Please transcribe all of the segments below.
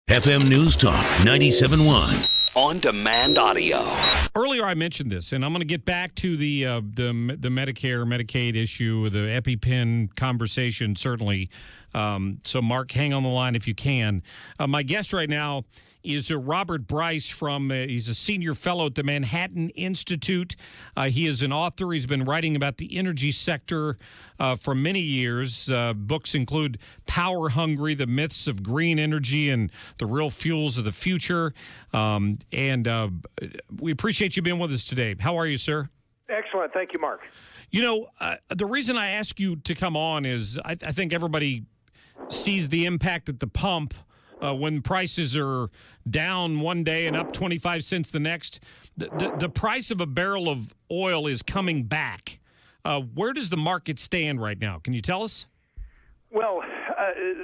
FM News Talk 97.1. On-demand audio. Earlier I mentioned this, and I'm going to get back to the Medicare, Medicaid issue, the EpiPen conversation, certainly. So, Marc, hang on the line if you can. My guest right now is Robert Bryce he's a senior fellow at the Manhattan Institute. He is an author. He's been writing about the energy sector for many years. Books include Power Hungry, The Myths of Green Energy and the Real Fuels of the Future. And we appreciate you being with us today. How are you, sir? Excellent. Thank you, Marc. You know, the reason I ask you to come on is I think everybody sees the impact at the pump when prices are down one day and up 25 cents the next. The price of a barrel of oil is coming back. Where does the market stand right now? Can you tell us? Well,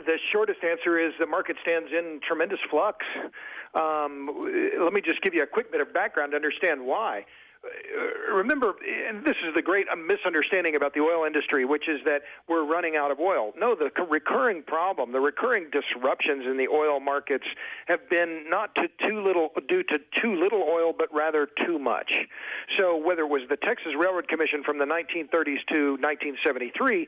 the shortest answer is the market stands in tremendous flux. Let me just give you a quick bit of background to understand why. Remember, and this is the great misunderstanding about the oil industry, which is that we're running out of oil. No, the recurring problem, the recurring disruptions in the oil markets have been not due to too little oil, but rather too much. So whether it was the Texas Railroad Commission from the 1930s to 1973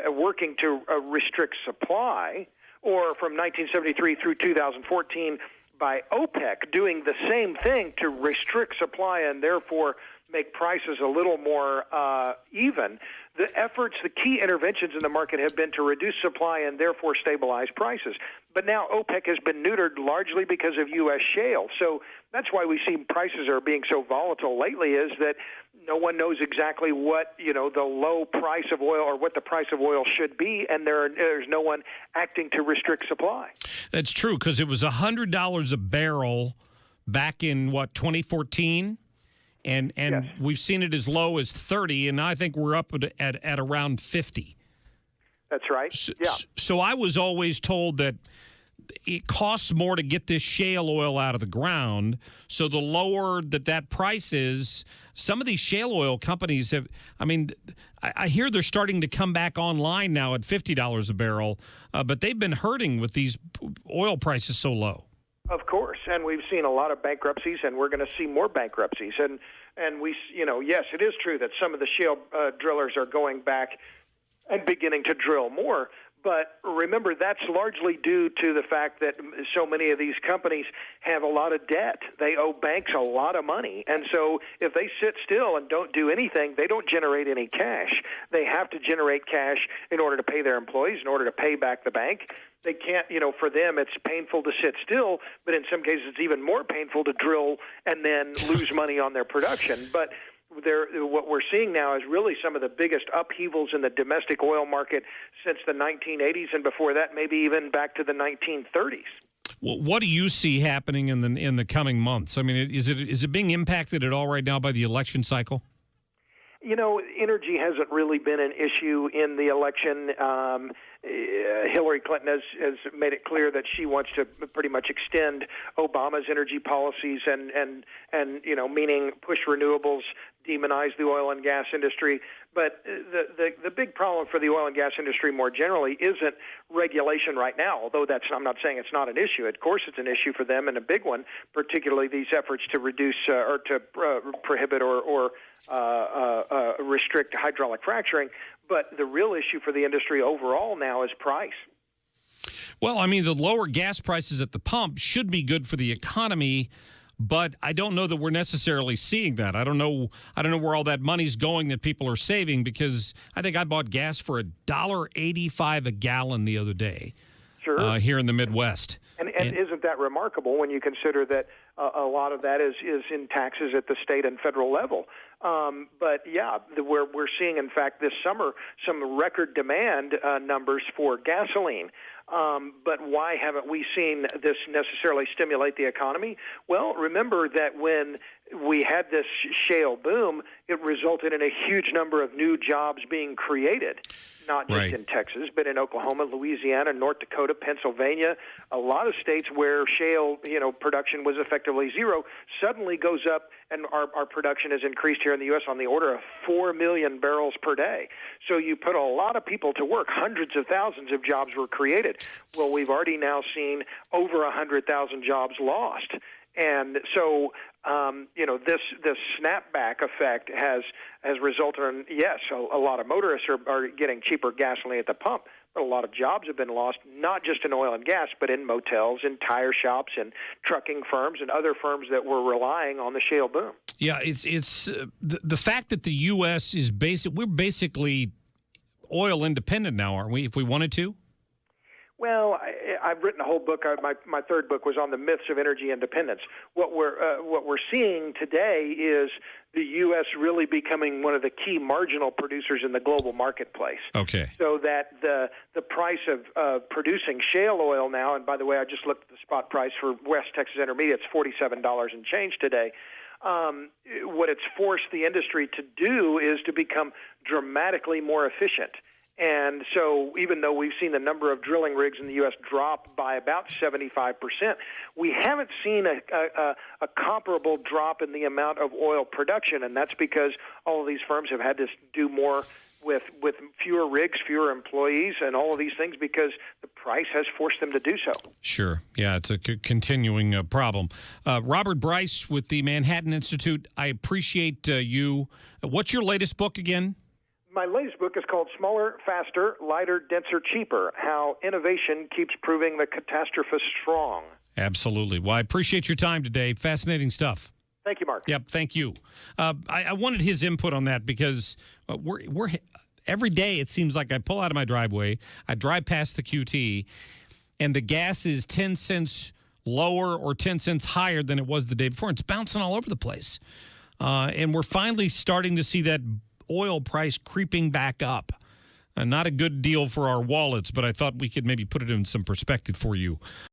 working to restrict supply, or from 1973 through 2014 by OPEC doing the same thing to restrict supply and therefore make prices a little more even, the key interventions in the market have been to reduce supply and therefore stabilize prices. But now OPEC has been neutered largely because of U.S. shale. So that's why we see prices are being so volatile lately, is that no one knows exactly what, the low price of oil or what the price of oil should be, and there's no one acting to restrict supply. That's true, because it was $100 a barrel back in, 2014? And yes. We've seen it as low as 30, and I think we're up at around 50. That's right. So I was always told that it costs more to get this shale oil out of the ground. So the lower that price is, some of these shale oil companies I hear they're starting to come back online now at $50 a barrel, but they've been hurting with these oil prices so low. Of course, and we've seen a lot of bankruptcies, and we're going to see more bankruptcies. And we, yes, it is true that some of the shale drillers are going back and beginning to drill more. But remember, that's largely due to the fact that so many of these companies have a lot of debt. They owe banks a lot of money. And so if they sit still and don't do anything, they don't generate any cash. They have to generate cash in order to pay their employees, in order to pay back the bank. They can't, for them it's painful to sit still, but in some cases it's even more painful to drill and then lose money on their production. But what we're seeing now is really some of the biggest upheavals in the domestic oil market since the 1980s, and before that, maybe even back to the 1930s. Well, what do you see happening in the coming months? I mean, is it being impacted at all right now by the election cycle? Energy hasn't really been an issue in the election. Hillary Clinton has made it clear that she wants to pretty much extend Obama's energy policies and meaning push renewables, demonize the oil and gas industry. But the big problem for the oil and gas industry more generally isn't regulation right now, although I'm not saying it's not an issue. Of course it's an issue for them, and a big one, particularly these efforts to reduce or to prohibit or restrict hydraulic fracturing. But the real issue for the industry overall now is price. Well, I mean, the lower gas prices at the pump should be good for the economy, but I don't know that we're necessarily seeing that. I don't know where all that money's going that people are saving, because I think I bought gas for $1.85 a gallon the other day. Sure. Here in the Midwest. And isn't that remarkable when you consider that a lot of that is in taxes at the state and federal level? But yeah, we're seeing, in fact, this summer some record demand numbers for gasoline. But why haven't we seen this necessarily stimulate the economy? Well, remember that when we had this shale boom, it resulted in a huge number of new jobs being created, not just in Texas, but in Oklahoma, Louisiana, North Dakota, Pennsylvania, a lot of states where shale, production was effectively zero, suddenly goes up, and our production has increased here in the U.S. on the order of 4 million barrels per day. So you put a lot of people to work. Hundreds of thousands of jobs were created. Well, we've already now seen over 100,000 jobs lost. And so, this snapback effect has resulted in, yes, a lot of motorists are getting cheaper gasoline at the pump, but a lot of jobs have been lost, not just in oil and gas, but in motels, in tire shops, and trucking firms, and other firms that were relying on the shale boom. Yeah, it's the fact that the U.S. is we're basically oil independent now, aren't we, if we wanted to? Well, I've written a whole book. My third book was on the myths of energy independence. What we're seeing today is the U.S. really becoming one of the key marginal producers in the global marketplace. Okay. So that the price of producing shale oil now, and by the way, I just looked at the spot price for West Texas Intermediate, it's $47 and change today. What it's forced the industry to do is to become dramatically more efficient. And so even though we've seen the number of drilling rigs in the U.S. drop by about 75%, we haven't seen a comparable drop in the amount of oil production, and that's because all of these firms have had to do more with fewer rigs, fewer employees, and all of these things because the price has forced them to do so. Sure. Yeah, it's a continuing problem. Robert Bryce with the Manhattan Institute, I appreciate you. What's your latest book again? My latest book is called Smaller, Faster, Lighter, Denser, Cheaper, How Innovation Keeps Proving the Catastrophist Strong. Absolutely. Well, I appreciate your time today. Fascinating stuff. Thank you, Mark. Yep, thank you. I wanted his input on that because we're every day it seems like I pull out of my driveway, I drive past the QT, and the gas is 10 cents lower or 10 cents higher than it was the day before. It's bouncing all over the place. And we're finally starting to see that oil price creeping back up. Not a good deal for our wallets, but I thought we could maybe put it in some perspective for you.